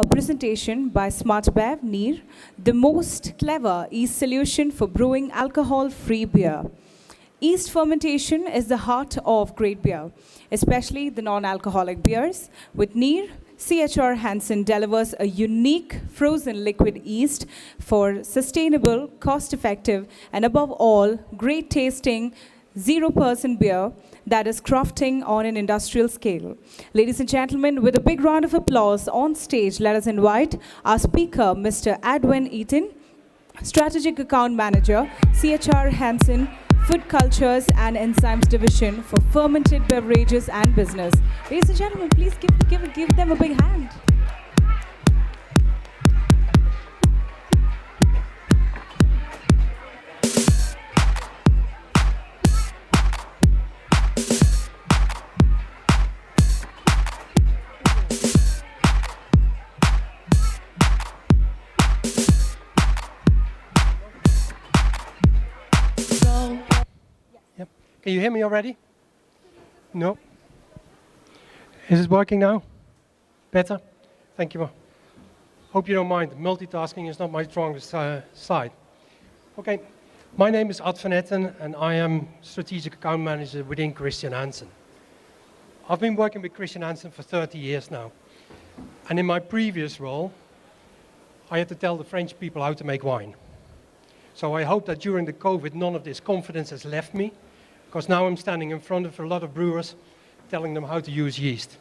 a presentation by Smartbev Neer, the most clever yeast solution for brewing alcohol-free beer. Yeast fermentation is the heart of great beer, especially the non-alcoholic beers. With Neer, CHR Hansen delivers a unique frozen liquid yeast for sustainable, cost-effective, and above all, great tasting 0% beer that is crafting on an industrial scale. Ladies and gentlemen, with a big round of applause on stage, let us invite our speaker, Mr. Etten, Strategic Account Manager, CHR Hansen, Food Cultures and Enzymes Division for Fermented Beverages and Business. Ladies and gentlemen, please give them a big hand. Can you hear me already? No? Is it working now? Better? Thank you. Hope you don't mind. Multitasking is not my strongest side. Okay, my name is Ad van Etten and I am Strategic Account Manager within Christian Hansen. I've been working with Christian Hansen for 30 years now. And in my previous role, I had to tell the French people how to make wine. So I hope that during the COVID, none of this confidence has left me, because now I'm standing in front of a lot of brewers telling them how to use yeast.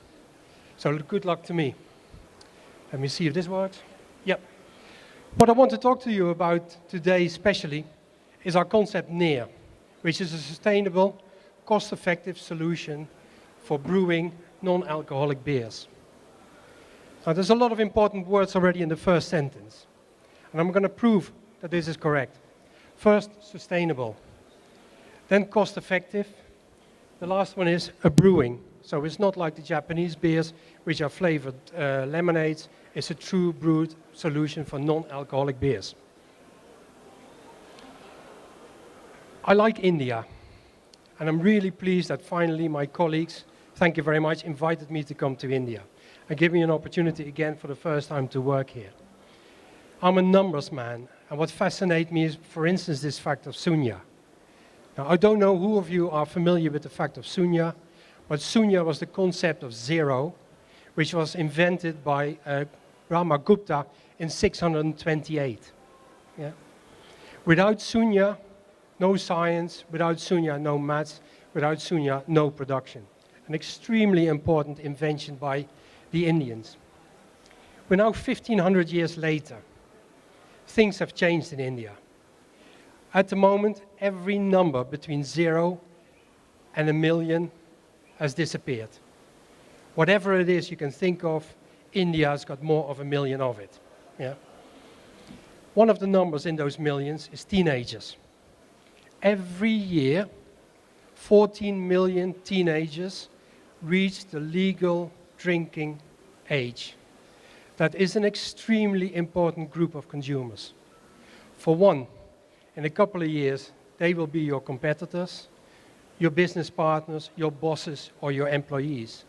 So good luck to me. Let me see if this works. Yep. What I want to talk to you about today especially is our concept Neer, which is a sustainable, cost-effective solution for brewing non-alcoholic beers. Now there's a lot of important words already in the first sentence, and I'm going to prove that this is correct. First, sustainable. Then cost-effective. The last one is a brewing. So it's not like the Japanese beers, which are flavored lemonades. It's a true brewed solution for non-alcoholic beers. I like India. And I'm really pleased that finally my colleagues, thank you very much, invited me to come to India and give me an opportunity again for the first time to work here. I'm a numbers man. And what fascinates me is, for instance, this fact of Sunya. Now, I don't know who of you are familiar with the fact of Sunya, but Sunya was the concept of zero, which was invented by Brahmagupta in 628. Yeah? Without Sunya, no science. Without Sunya, no maths. Without Sunya, no production. An extremely important invention by the Indians. We're now 1500 years later. Things have changed in India. At the moment, every number between 0 and 1 million has disappeared. Whatever it is you can think of, India's got more of 1 million of it. Yeah? One of the numbers in those millions is teenagers. Every year, 14 million teenagers reach the legal drinking age. That is an extremely important group of consumers. For one, in a couple of years, they will be your competitors, your business partners, your bosses, or your employees.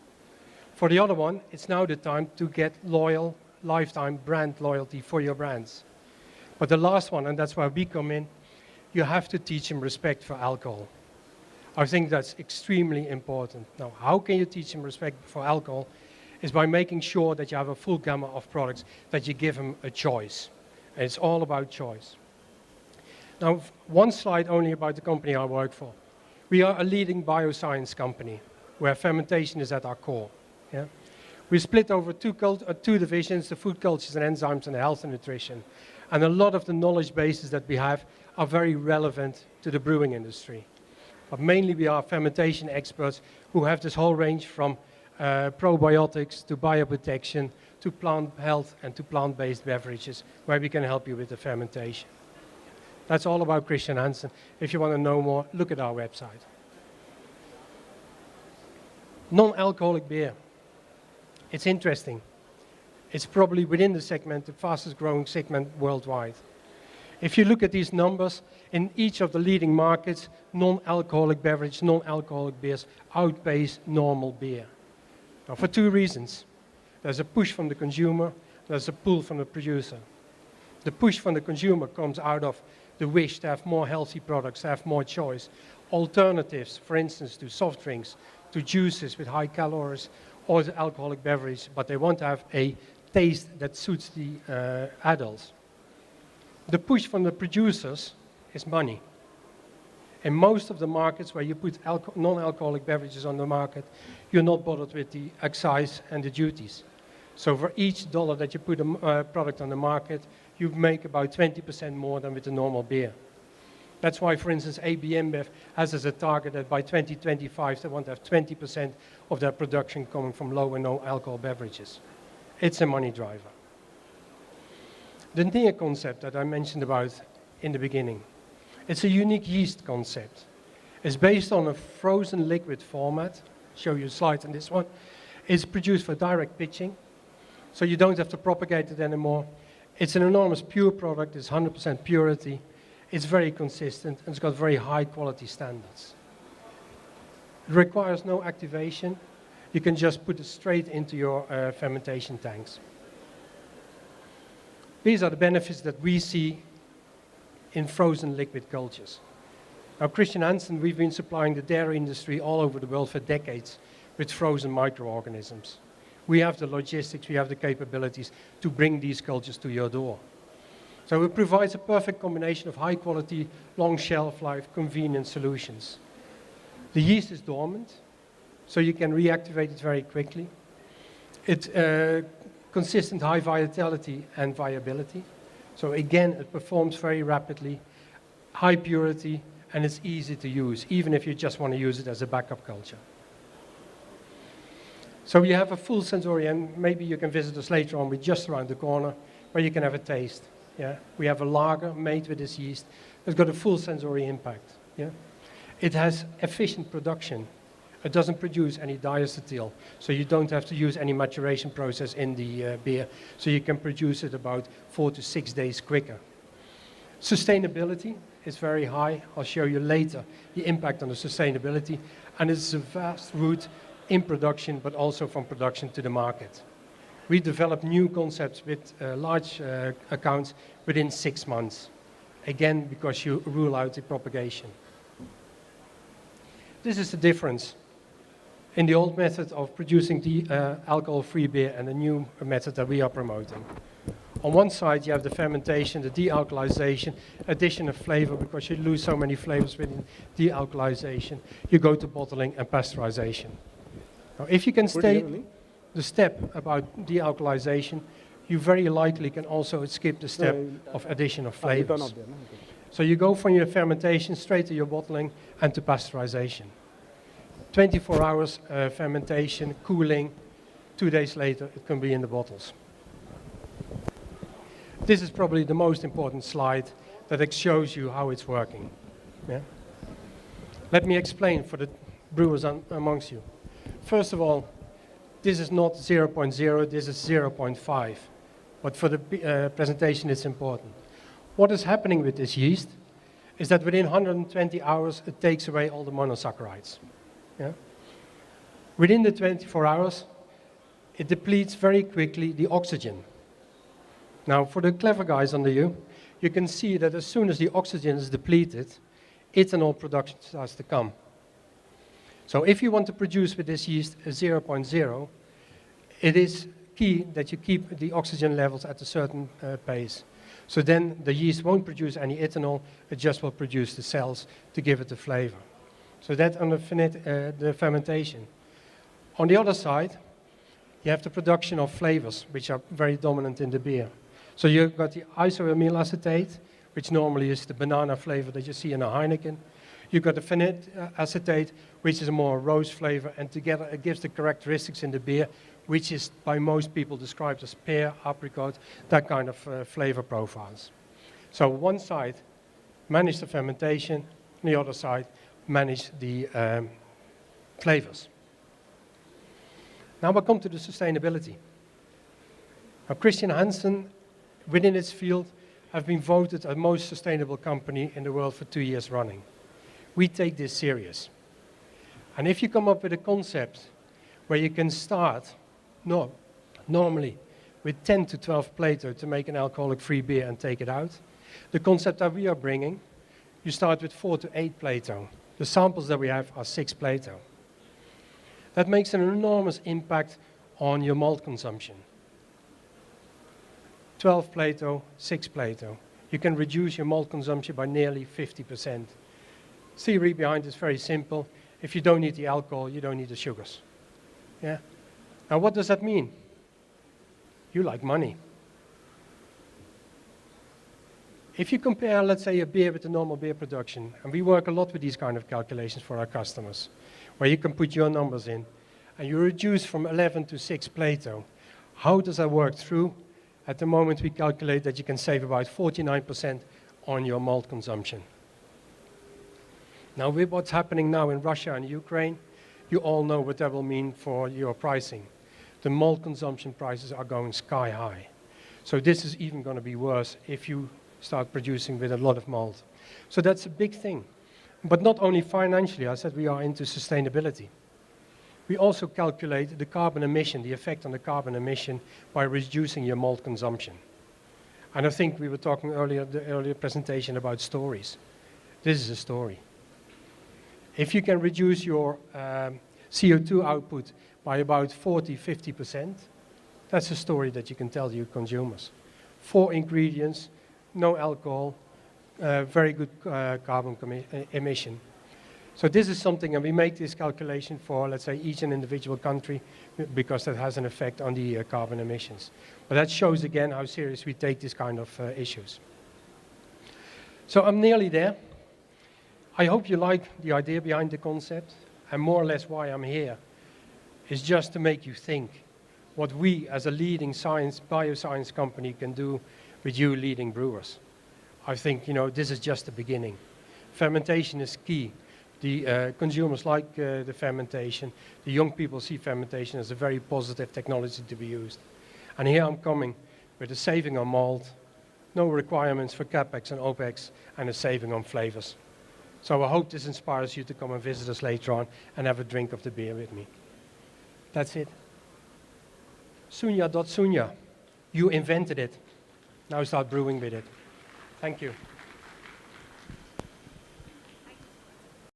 For the other one, it's now the time to get loyal, lifetime brand loyalty for your brands. But the last one, and that's where we come in, you have to teach them respect for alcohol. I think that's extremely important. Now, how can you teach them respect for alcohol? Is by making sure that you have a full gamut of products, that you give them a choice. And it's all about choice. Now, one slide only about the company I work for. We are a leading bioscience company, where fermentation is at our core. Yeah? We split over two divisions, the food cultures and enzymes and the health and nutrition. And a lot of the knowledge bases that we have are very relevant to the brewing industry. But mainly we are fermentation experts who have this whole range from probiotics to bioprotection to plant health and to plant-based beverages, where we can help you with the fermentation. That's all about Christian Hansen. If you want to know more, look at our website. Non-alcoholic beer. It's interesting. It's probably within the segment, the fastest growing segment worldwide. If you look at these numbers, in each of the leading markets, non-alcoholic beverage, non-alcoholic beers outpace normal beer. Now, for two reasons. There's a push from the consumer, there's a pull from the producer. The push from the consumer comes out of the wish to have more healthy products, to have more choice. Alternatives, for instance, to soft drinks, to juices with high calories, or the alcoholic beverage, but they want to have a taste that suits the adults. The push from the producers is money. In most of the markets where you put non-alcoholic beverages on the market, you're not bothered with the excise and the duties. So for each dollar that you put a product on the market, you make about 20% more than with the normal beer. That's why, for instance, AB InBev has as a target that by 2025 they want to have 20% of their production coming from low and no alcohol beverages. It's a money driver. The Neer concept that I mentioned about in the beginning, it's a unique yeast concept. It's based on a frozen liquid format. Show you a slide on this one. It's produced for direct pitching, so you don't have to propagate it anymore. It's an enormous pure product. It's 100% purity. It's very consistent, and it's got very high quality standards. It requires no activation. You can just put it straight into your fermentation tanks. These are the benefits that we see in frozen liquid cultures. Now, Christian Hansen, we've been supplying the dairy industry all over the world for decades with frozen microorganisms. We have the logistics, we have the capabilities to bring these cultures to your door. So it provides a perfect combination of high quality, long shelf life, convenient solutions. The yeast is dormant, so you can reactivate it very quickly. It's consistent high vitality and viability. So again, it performs very rapidly, high purity, and it's easy to use, even if you just want to use it as a backup culture. So you have a full sensory, and maybe you can visit us later on, we're just around the corner, where you can have a taste. Yeah? We have a lager made with this yeast. It's got a full sensory impact. Yeah? It has efficient production. It doesn't produce any diacetyl, so you don't have to use any maturation process in the beer, so you can produce it about 4 to 6 days quicker. Sustainability is very high. I'll show you later the impact on the sustainability, and it's a vast route in production, but also from production to the market. We develop new concepts with large accounts within 6 months, again, because you rule out the propagation. This is the difference in the old method of producing the alcohol-free beer and the new method that we are promoting. On one side, you have the fermentation, the dealcoholization, addition of flavor, because you lose so many flavors with dealcoholization. You go to bottling and pasteurization. Now, if you can stay the step about dealcoholization, you very likely can also skip the step of addition of flavors. So you go from your fermentation straight to your bottling and to pasteurization. 24 hours fermentation, cooling, 2 days later it can be in the bottles. This is probably the most important slide that shows you how it's working. Yeah? Let me explain for the brewers amongst you. First of all, this is not 0.0, this is 0.5. But for the presentation it's important. What is happening with this yeast is that within 120 hours it takes away all the monosaccharides. Yeah? Within the 24 hours, it depletes very quickly the oxygen. Now, for the clever guys under you, you can see that as soon as the oxygen is depleted, ethanol production starts to come. So if you want to produce with this yeast a 0.0, it is key that you keep the oxygen levels at a certain pace. So then the yeast won't produce any ethanol, it just will produce the cells to give it the flavor. So that's on the fermentation. On the other side, you have the production of flavors, which are very dominant in the beer. So you've got the isoamyl acetate, which normally is the banana flavor that you see in a Heineken. You've got the phenolic acetate, which is a more rose flavor, and together it gives the characteristics in the beer, which is by most people described as pear, apricot, that kind of flavor profiles. So one side manage the fermentation, and the other side manage the flavors. Now we come to the sustainability. Now, Christian Hansen, within its field, have been voted the most sustainable company in the world for 2 years running. We take this serious. And if you come up with a concept where you can start normally with 10 to 12 Plato to make an alcoholic-free beer and take it out. The concept that we are bringing, you start with 4 to 8 Plato. The samples that we have are 6 Plato. That makes an enormous impact on your malt consumption. 12 Plato, 6 Plato. You can reduce your malt consumption by nearly 50%. Theory behind it is very simple. If you don't need the alcohol, you don't need the sugars. Yeah? Now what does that mean? You like money. If you compare, let's say, a beer with a normal beer production, and we work a lot with these kind of calculations for our customers, where you can put your numbers in, and you reduce from 11 to 6 Plato. How does that work through? At the moment, we calculate that you can save about 49% on your malt consumption. Now, with what's happening now in Russia and Ukraine, you all know what that will mean for your pricing. The malt consumption prices are going sky high. So this is even going to be worse if you start producing with a lot of malt. So that's a big thing. But not only financially, I said we are into sustainability. We also calculate the carbon emission, the effect on the carbon emission by reducing your malt consumption. And I think we were talking earlier, the earlier presentation about stories. This is a story. If you can reduce your CO2 output by about 40–50%, that's a story that you can tell your consumers. 4 ingredients, no alcohol, very good carbon emission. So this is something, and we make this calculation for, let's say, each and individual country, because that has an effect on the carbon emissions. But that shows again how serious we take this kind of issues. So I'm nearly there. I hope you like the idea behind the concept, and more or less why I'm here is just to make you think what we as a leading bioscience company can do with you leading brewers. I think, this is just the beginning. Fermentation is key. The consumers like the fermentation. The young people see fermentation as a very positive technology to be used. And here I'm coming with a saving on malt, no requirements for CapEx and OpEx, and a saving on flavors. So I hope this inspires you to come and visit us later on and have a drink of the beer with me. That's it. Sunya. You invented it. Now start brewing with it. Thank you.